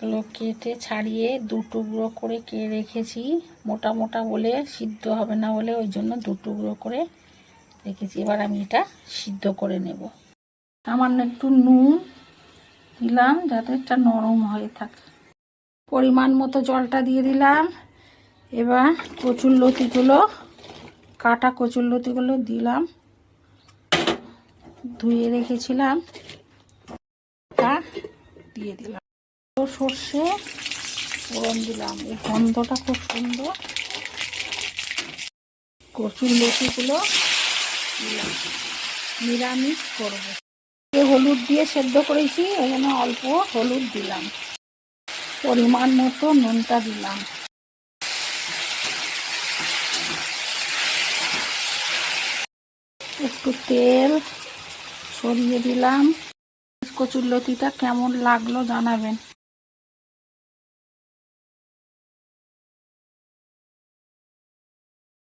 এগুলো কেটে ছাড়িয়ে দু টুকরো করে রেখেছি, মোটা মোটা বলে সিদ্ধ হবে না বলে ওই জন্য দু টুকরো করে রেখেছি। এবার আমি এটা সিদ্ধ করে নেব। সামান্য একটু নুন দিলাম যাতে এটা নরম হয়ে থাকে। পরিমাণ মতো জলটা দিয়ে দিলাম। এবার কচুরলতিগুলো, কাটা কচুরলতিগুলো দিলাম, ধুয়ে রেখেছিলাম, তা দিয়ে দিলাম। সর্ষে ফোড়ন দিলাম, এই গন্ধটা খুব সুন্দর। কচুরলতিগুলো দিলাম, নিরামিষ করবো। হলুদ দিয়ে সেদ্ধ করেছি, ওই জন্য অল্প হলুদ দিলাম। পরিমাণ মতো নুনটা দিলাম। একটু তেল ছড়িয়ে দিলাম। কচুরলতিটা কেমন লাগলো জানাবেন।